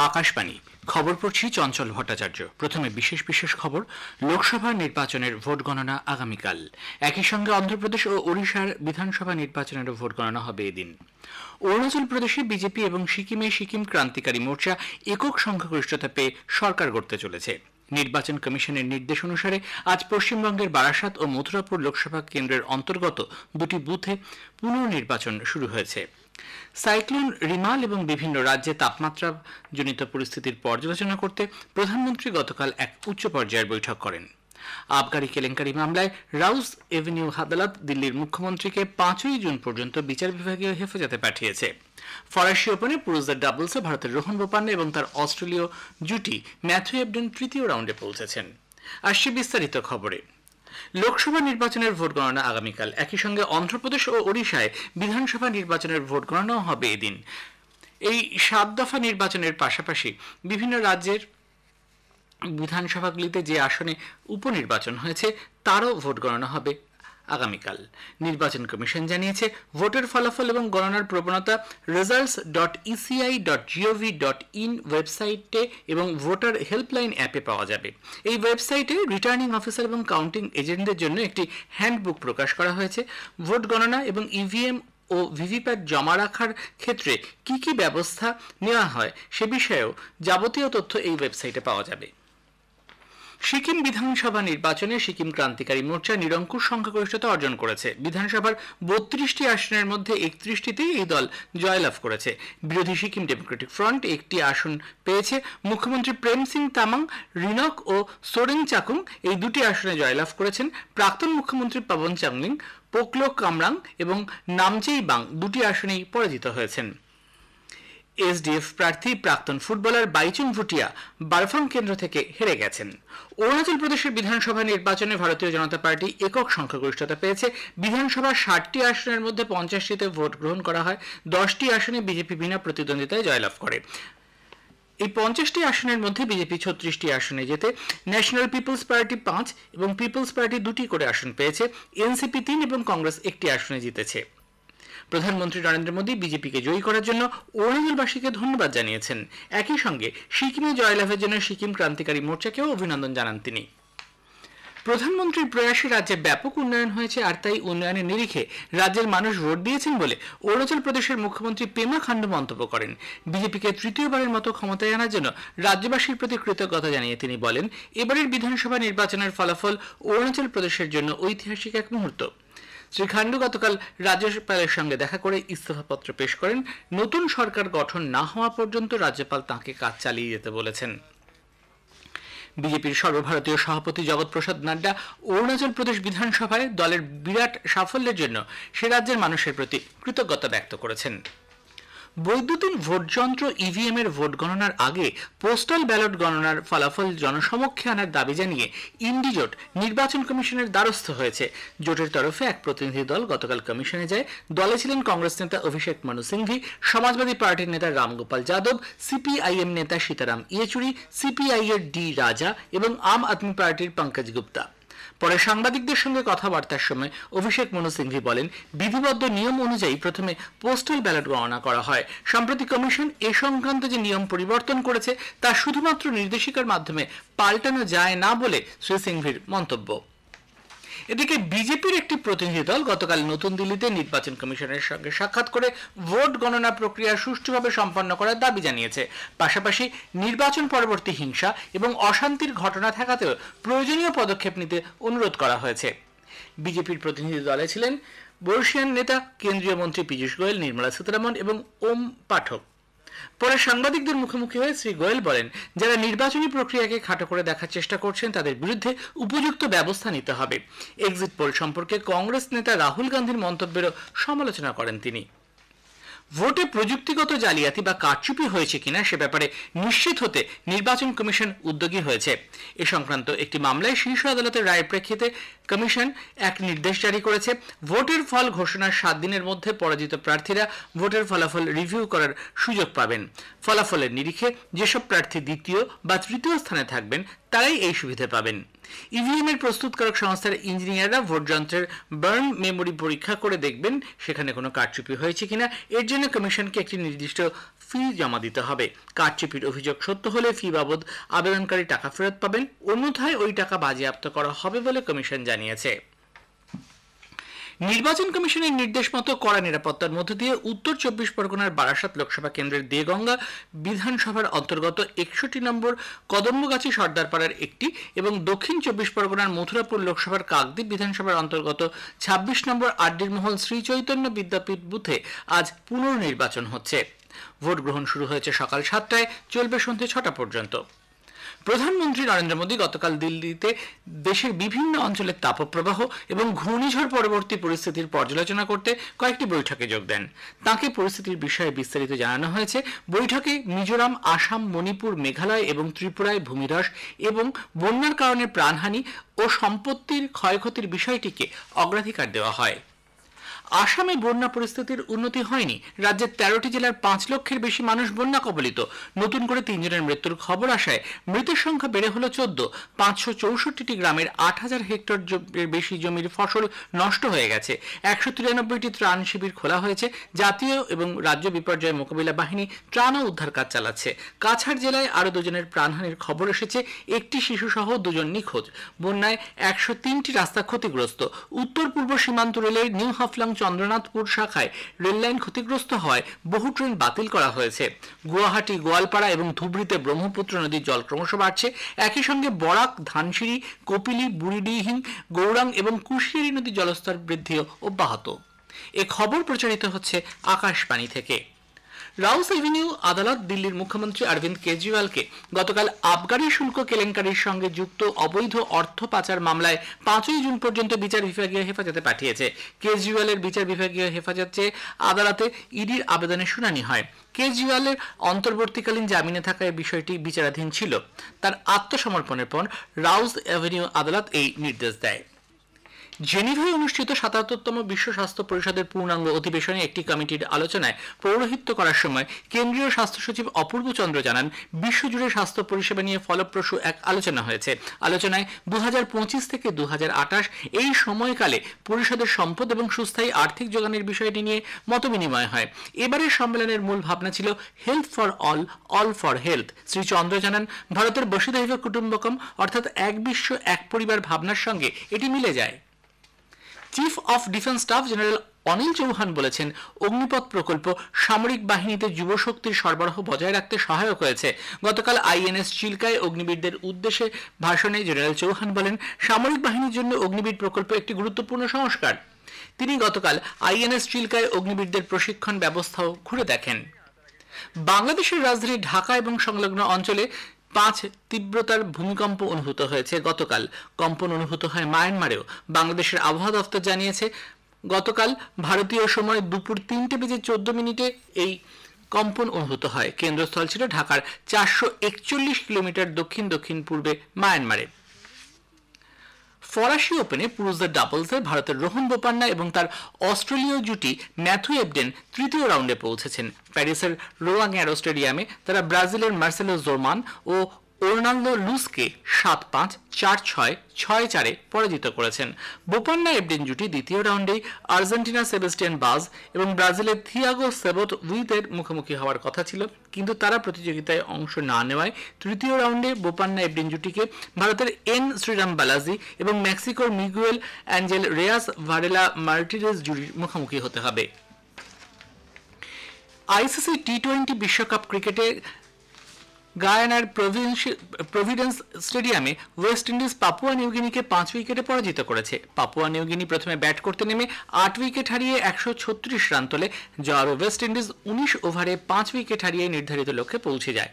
আকাশবাণী খবর পড়ছি চঞ্চল ভট্টাচার্য। প্রথমে বিশেষ খবর। লোকসভা নির্বাচনের ভোট গণনা আগামীকাল। একই সঙ্গে অন্ধ্রপ্রদেশ ও ওড়িশার বিধানসভা নির্বাচনেরও ভোট গণনা হবে এদিন। অরুণাচল প্রদেশে বিজেপি এবং সিকিমে সিকিম ক্রান্তিকারী মোর্চা একক সংখ্যাগরিষ্ঠতা পেয়ে সরকার গড়তে চলেছে। নির্বাচন কমিশনের নির্দেশ অনুসারে আজ পশ্চিমবঙ্গের বারাসাত ও মথুরাপুর লোকসভা কেন্দ্রের অন্তর্গত দুটি বুথে পুনর্নির্বাচন শুরু হয়েছে। সাইক্লোন রিমাল এবং বিভিন্ন রাজ্যে তাপমাত্রা জনিত পরিস্থিতির পর্যালোচনা করতে প্রধানমন্ত্রী গতকাল এক উচ্চ পর্যায়ের বৈঠক করেন। আবগারি কেলেঙ্কারি মামলায় রাউস এভিনিউ আদালত দিল্লির মুখ্যমন্ত্রীকে 5ই জুন পর্যন্ত বিচার বিভাগীয় হেফাজতে পাঠিয়েছে। ফরাসি ওপেনে পুরুষদের ডাবলসে ভারতের রোহন বোপান্না এবং তার অস্ট্রেলীয় জুটি ম্যাথু এবডেন তৃতীয় রাউন্ডে পৌঁছেছেন। আসছে বিস্তারিত খবরে। লোকসভা নির্বাচনের ভোট গণনা আগামীকাল। একই সঙ্গে অন্ধ্রপ্রদেশ ও ওড়িশায় বিধানসভা নির্বাচনের ভোট গণনাও হবে এদিন। এই 7 দফা নির্বাচনের পাশাপাশি বিভিন্ন রাজ্যের বিধানসভাগুলিতে যে আসনে উপনির্বাচন হয়েছে তারও ভোট গণনা হবে আগামীকাল। নির্বাচন কমিশন জানিয়েছে, ভোটের ফলাফল এবং গণনার প্রবণতা results.eci.gov.in ওয়েবসাইটে এবং ভোটার হেল্পলাইন অ্যাপে পাওয়া যাবে। এই ওয়েবসাইটে রিটার্নিং অফিসার এবং কাউন্টিং এজেন্টদের জন্য একটি হ্যান্ডবুক প্রকাশ করা হয়েছে। ভোট গণনা এবং ইভিএম ও ভিভিপ্যাট জমা রাখার ক্ষেত্রে কি কি ব্যবস্থা নেওয়া হয় সে বিষয়েও যাবতীয় তথ্য এই ওয়েবসাইটে পাওয়া যাবে। সিকিম বিধানসভা নির্বাচনে সিকিম ক্রান্তিকারী মোর্চা নিরঙ্কুশ সংখ্যাগরিষ্ঠতা অর্জন করেছে। বিধানসভার 32টি আসনের মধ্যে 31টিতেই এই দল জয়লাভ করেছে। বিরোধী সিকিম ডেমোক্রেটিক ফ্রন্ট একটি আসন পেয়েছে। মুখ্যমন্ত্রী প্রেম সিং তামাং রিনক ও সোরেং চাকুং এই দুটি আসনে জয়লাভ করেছেন। প্রাক্তন মুখ্যমন্ত্রী পবন চাংলিং পোকলো কামরাং এবং নামচেই বাং দুটি আসনেই পরাজিত হয়েছেন। এসডিএফ প্রার্থী প্রাক্তন ফুটবলার বাইচুং ভুটিয়া বারফাং কেন্দ্র থেকে হেরে গেছেন। অরুণাচল প্রদেশের বিধানসভা নির্বাচনে ভারতীয় জনতা পার্টি একক সংখ্যাগরিষ্ঠতা পেয়েছে। বিধানসভার 60টি আসনের মধ্যে 50টিতে ভোট গ্রহণ করা হয়। 10টি আসনে বিজেপি বিনা প্রতিদ্বন্দ্বিতায় জয়লাভ করে। এই 50টি আসনের মধ্যে বিজেপি 36টি আসনে যেতে ন্যাশনাল পিপলস পার্টি 5 এবং পিপলস পার্টি 2টি করে আসন পেয়েছে। এনসিপি 3 এবং কংগ্রেস 1টি আসনে জিতেছে। প্রধানমন্ত্রী নরেন্দ্র মোদী বিজেপিকে জয়ী করার জন্য অরুণাচলবাসীকে ধন্যবাদ জানিয়েছেন। একই সঙ্গে সিকিমে জয়লাভের জন্য সিকিম ক্রান্তিকারী মোর্চাকেও অভিনন্দন জানান তিনি। প্রধানমন্ত্রীর প্রয়াসে রাজ্যে ব্যাপক উন্নয়ন হয়েছে, আর তাই উন্নয়নের নিরিখে রাজ্যের মানুষ ভোট দিয়েছেন বলে অরুণাচল প্রদেশের মুখ্যমন্ত্রী পেমা খান্ডু মন্তব্য করেন। বিজেপিকে তৃতীয়বারের মতো ক্ষমতায় আনার জন্য রাজ্যবাসীর প্রতি কৃতজ্ঞতা জানিয়ে তিনি বলেন, এবারের বিধানসভা নির্বাচনের ফলাফল অরুণাচল প্রদেশের জন্য ঐতিহাসিক এক মুহূর্ত। শ্রী খান্ডু গতকাল রাজ্যপালের সঙ্গে দেখা করে ইস্তফাপত্র পেশ করেন। নতুন সরকার গঠন না হওয়া পর্যন্ত রাজ্যপাল তাঁকে কাজ চালিয়ে যেতে বলেছেন। বিজেপির সর্বভারতীয় সভাপতি জগৎ প্রসাদ নাড্ডা অরুণাচল প্রদেশ বিধানসভায় দলের বিরাট সাফল্যের জন্য সে রাজ্যের মানুষের প্রতি কৃতজ্ঞতা ব্যক্ত করেছেন। বৈদ্যুতিন ভোটযন্ত্র ইভিএম এর ভোট গণনার আগে পোস্টাল ব্যালট গণনার ফলাফল জনসমক্ষে আনার দাবি জানিয়ে ইন্ডি জোট নির্বাচন কমিশনের দ্বারস্থ হয়েছে। জোটের তরফে এক প্রতিনিধি দল গতকাল কমিশনে যায়। দলে ছিলেন কংগ্রেস নেতা অভিষেক মনু সিংভি, সমাজবাদী পার্টির নেতা রামগোপাল যাদব, সিপিআইএম নেতা সীতারাম ইয়েচুরি, সিপিআই এর ডি রাজা এবং আম আদমি পার্টির পঙ্কজ গুপ্তা। পরে সাংবাদিকদের সঙ্গে কথাবার্তার সময় অভিষেক মনু সিংভি বলেন, বিধিবদ্ধ নিয়ম অনুযায়ী প্রথমে পোস্টাল ব্যালট গণনা করা হয়। সম্প্রতি কমিশন এ সংক্রান্ত যে নিয়ম পরিবর্তন করেছে তা শুধুমাত্র নির্দেশিকার মাধ্যমে পাল্টানো যায় না বলে শ্রী সিংভির মন্তব্য। এদিকে বিজেপির একটি প্রতিনিধি দল গতকাল নতুন দিল্লিতে নির্বাচন কমিশনের সঙ্গে সাক্ষাৎ করে ভোট গণনা প্রক্রিয়া সুষ্ঠুভাবে সম্পন্ন করার দাবি জানিয়েছে। পাশাপাশি নির্বাচন পরবর্তী হিংসা এবং অশান্তির ঘটনা ঠেকাতেও প্রয়োজনীয় পদক্ষেপ নিতে অনুরোধ করা হয়েছে। বিজেপির প্রতিনিধি দলে ছিলেন বর্ষিয়ান নেতা কেন্দ্রীয় মন্ত্রী পীযূষ গোয়েল, নির্মলা সীতারামন এবং ওম পাঠক। পরে সাংবাদিকদের মুখোমুখি হয়ে শ্রী গোয়েল বলেন, যারা নির্বাচনী প্রক্রিয়াকে খাটো করে দেখার চেষ্টা করছেন তাদের বিরুদ্ধে উপযুক্ত ব্যবস্থা নিতে হবে। এক্সিট পোল সম্পর্কে কংগ্রেস নেতা রাহুল গান্ধীর মন্তব্যেরও সমালোচনা করেন তিনি। ভোটে প্রযুক্তিগত জালিয়াতি বা কারচুপি হয়েছে কিনা সে ব্যাপারে নিশ্চিত হতে নির্বাচন কমিশন উদ্যোগী হয়েছে। এ সংক্রান্ত একটি মামলায় শীর্ষ আদালতের রায়ের প্রেক্ষিতে কমিশন এক নির্দেশ জারি করেছে। ভোটের ফল ঘোষণার 7 দিনের মধ্যে পরাজিত প্রার্থীরা ভোটের ফলাফল রিভিউ করার সুযোগ পাবেন। ফলাফলের নিরিখে যেসব প্রার্থী দ্বিতীয় বা তৃতীয় স্থানে থাকবেন তারাই এই সুবিধা পাবেন। ইভিএম এর প্রস্তুতকারক সংস্থার ইঞ্জিনিয়াররা ভোট যন্ত্রের বার্ন মেমোরি পরীক্ষা করে দেখবেন সেখানে কোনো কারচুপি হয়েছে কিনা। এর জন্য কমিশনকে একটি নির্দিষ্ট ফি জমা দিতে হবে। কারচুপির অভিযোগ সত্য হলে ফি বাবদ আবেদনকারী টাকা ফেরত পাবেন, অন্যথায় ওই টাকা বাজেয়াপ্ত করা হবে বলে কমিশন জানিয়েছে। নির্বাচন কমিশনের নির্দেশ মতো কড়া নিরাপত্তার মধ্য দিয়ে উত্তর 24 পরগনার বারাসাত লোকসভা কেন্দ্রের দেগঙ্গা বিধানসভার অন্তর্গত 61 নম্বর কদম্বগাছি সর্দারপাড়ার একটি এবং দক্ষিণ 24 পরগনার মথুরাপুর লোকসভার কাকদ্বীপ বিধানসভার অন্তর্গত 26 নম্বর আড্ডির মহল শ্রী চৈতন্য বিদ্যাপীঠ বুথে আজ পুনর্নির্বাচন হচ্ছে। ভোট গ্রহণ শুরু হয়েছে সকাল 7টায়, চলবে সন্ধ্যে 6টা পর্যন্ত। প্রধানমন্ত্রী নরেন্দ্র মোদী গতকাল দিল্লিতে দেশের বিভিন্ন অঞ্চলের তাপপ্রবাহ এবং ঘূর্ণিঝড় পরবর্তী পরিস্থিতির পর্যালোচনা করতে কয়েকটি বৈঠকে যোগ দেন। তাঁকে পরিস্থিতির বিষয়ে বিস্তারিত জানানো হয়েছে। বৈঠকে মিজোরাম, আসাম, মণিপুর, মেঘালয় এবং ত্রিপুরায় ভূমিধস এবং বন্যার কারণে প্রাণহানি ও সম্পত্তির ক্ষয়ক্ষতির বিষয়টিকে অগ্রাধিকার দেওয়া হয়। আসামে বন্যা পরিস্থিতির উন্নতি হয়নি। রাজ্যের 13টি জেলার 5 লক্ষের বেশি মানুষ বন্যা কবলিত। নতুন করে 3 জনের মৃত্যুর খবর আসায় মৃতের সংখ্যা বেড়ে হলো 14। 564টি গ্রামের 8000 হেক্টর বেশি জমির ফসল নষ্ট হয়ে গেছে। 193টি ত্রাণ শিবির খোলা হয়েছে। জাতীয় এবং রাজ্য বিপর্যয় মোকাবিলা বাহিনী ত্রাণ ও উদ্ধার কাজ চালাচ্ছে। কাছাড় জেলায় আরও 2 জনের প্রাণহানির খবর এসেছে। একটি শিশুসহ 2 জন নিখোঁজ। বন্যায় 103টি রাস্তা ক্ষতিগ্রস্ত। উত্তর পূর্ব সীমান্ত রেলের নিউ হাফলং চন্দ্রনাথপুর শাখায় রেললাইন ক্ষতিগ্রস্ত হওয়ায় বহু ট্রেন বাতিল করা হয়েছে। গুয়াহাটি, গোয়ালপাড়া এবং ধুবড়ীতে ব্রহ্মপুত্র নদীর জল ক্রমশ বাড়ছে। একই সঙ্গে বরাক, ধানসিঁড়ি, কপিলি, বুড়িডিহিং, গৌরাং এবং কুশিয়ারি নদীর জলস্তর বৃদ্ধিও অব্যাহত। এ খবর প্রচারিত হচ্ছে আকাশবাণী থেকে। রাউস এভিনিউ আদালত দিল্লির মুখ্যমন্ত্রী অরবিন্দ কেজরিওয়ালকে গতকাল আবগারি শুল্ক কেলেঙ্কারির সঙ্গে যুক্ত অবৈধ অর্থ পাচার মামলায় 5ই জুন পর্যন্ত বিচার বিভাগীয় হেফাজতে পাঠিয়েছে। কেজরিওয়ালের বিচার বিভাগীয় হেফাজত চেয়ে আদালতে ইডির আবেদনের শুনানি হয়। কেজরিওয়ালের অন্তর্বর্তীকালীন জামিনে থাকার বিষয়টি বিচারাধীন ছিল। তার আত্মসমর্পণের পর রাউস এভিনিউ আদালত এই নির্দেশ দেয়। জেনিভায় অনুষ্ঠিত 77তম বিশ্ব স্বাস্থ্য পরিষদের পূর্ণাঙ্গ অধিবেশনে একটি কমিটির আলোচনায় পৌরোহিত্য করার সময় কেন্দ্রীয় স্বাস্থ্য সচিব অপূর্ব চন্দ্র জানান, বিশ্বজুড়ে স্বাস্থ্য পরিষেবা নিয়ে ফলপ্রসূ এক আলোচনা হয়েছে। আলোচনায় 2025 থেকে 2028 এই সময়কালে পরিষদের সম্পদ এবং সুস্থায়ী আর্থিক যোগানের বিষয়টি নিয়ে মতবিনিময় হয়। এবারের সম্মেলনের মূল ভাবনা ছিল health for all, all for health. Shri Chandra জানান, ভারতের বসুধৈব কুটুম্বকম অর্থাৎ এক বিশ্ব এক পরিবার ভাবনার সঙ্গে এটি মিলে যায়। Chief of defence staff general Anil Chauhan বলেছেন, অগ্নিপথ প্রকল্প সামরিক বাহিনীতে যুবশক্তির সরবরাহ বজায় রাখতে সহায়ক হয়েছে। গতকাল আইএনএস চিল্কায় অগ্নিবীরদের উদ্দেশ্যে ভাষণে জেনারেল চৌহান বলেন, সামরিক বাহিনীর জন্য অগ্নিবীর প্রকল্প একটি গুরুত্বপূর্ণ সংস্কার। তিনি গতকাল আইএনএস চিল্কায় অগ্নিবীরদের প্রশিক্ষণ ব্যবস্থাও ঘুরে দেখেন। বাংলাদেশের রাজধানী ঢাকা এবং সংলগ্ন অঞ্চলে 5 তীব্রতার ভূমিকম্প অনুভূত হয়েছে। গতকাল কম্পন অনুভূত হয় মায়ানমারেও। বাংলাদেশের আবহাওয়া দপ্তর জানিয়েছে, গতকাল ভারতীয় সময় দুপুর 3:14 এই কম্পন অনুভূত হয়। কেন্দ্রস্থল ছিল ঢাকার 441 কিলোমিটার দক্ষিণ দক্ষিণ পূর্বে মায়ানমারে। ফরাসি ওপেনে পুরুষদের ডাবলসে ভারতের রোহন বোপান্না এবং তার অস্ট্রেলীয় জুটি ম্যাথু এবডেন তৃতীয় রাউন্ডে পৌঁছেছেন। প্যারিসের রোলাং অ্যারো স্টেডিয়ামে তারা ব্রাজিলের মার্সেলো জোরমান ও ওর্নাল্ডো লুসকে 7-5, 4-6, 6-4 পরাজিত করেছেন। বোপান্না এবডেন জুটি দ্বিতীয় রাউন্ডেই আর্জেন্টিনা সেবাস্টিয়ান বাজ এবং ব্রাজিলের থিয়াগো সেবোত উইথের মুখোমুখি হওয়ার কথা ছিল, কিন্তু তারা প্রতিযোগিতায় অংশ না নেওয়ায় তৃতীয় রাউন্ডে বোপান্না এবডেন জুটিকে ভারতের এন শ্রীরাম বালাজি এবং মেক্সিকোর Miguel Angel Reyes Varela Martinez জুটির মুখোমুখি হতে হবে। আইসিসি টি20 বিশ্বকাপ ক্রিকেটে গায়ানার প্রভিডেন্স স্টেডিয়ামে ওয়েস্ট ইন্ডিজ পাপুয়া নিউগিনিকে 5 উইকেটে পরাজিত করেছে। পাপুয়া নিউগিনি প্রথমে ব্যাট করতে নেমে 8 উইকেট হারিয়ে 136 রান তোলে। জবাবে ওয়েস্ট ইন্ডিজ 19 ওভারে 5 উইকেট হারিয়ে নির্ধারিত লক্ষ্যে পৌঁছে যায়।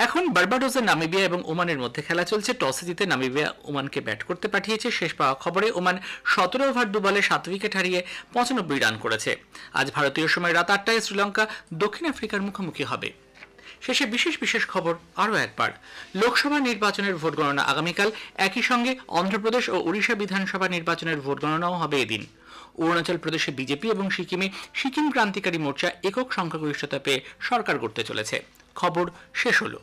এখন বার্বাডোসের নামিবিয়া এবং ওমানের মধ্যে খেলা চলছে। টসে জিতে নামিবিয়া ওমানকে ব্যাট করতে পাঠিয়েছে। শেষ পাওয়া খবরে ওমান 17 ওভার 2 বলে 7 উইকেট হারিয়ে 95 রান করেছে। আজ ভারতীয় সময় রাত 8টায় শ্রীলঙ্কা দক্ষিণ আফ্রিকার মুখোমুখি হবে। শেষে বিশেষ বিশেষ খবর আরও একবার। লোকসভা নির্বাচনের ভোট গণনা আগামীকাল, একই সঙ্গে অন্ধ্রপ্রদেশ ও উড়িষ্যা বিধানসভা নির্বাচনের ভোট গণনাও হবে এদিন। অরুণাচল প্রদেশে বিজেপি এবং সিকিমে সিকিম ক্রান্তিকারী মোর্চা একক সংখ্যাগরিষ্ঠতা পেয়ে সরকার গড়তে চলেছে। খবর শেষ হলো।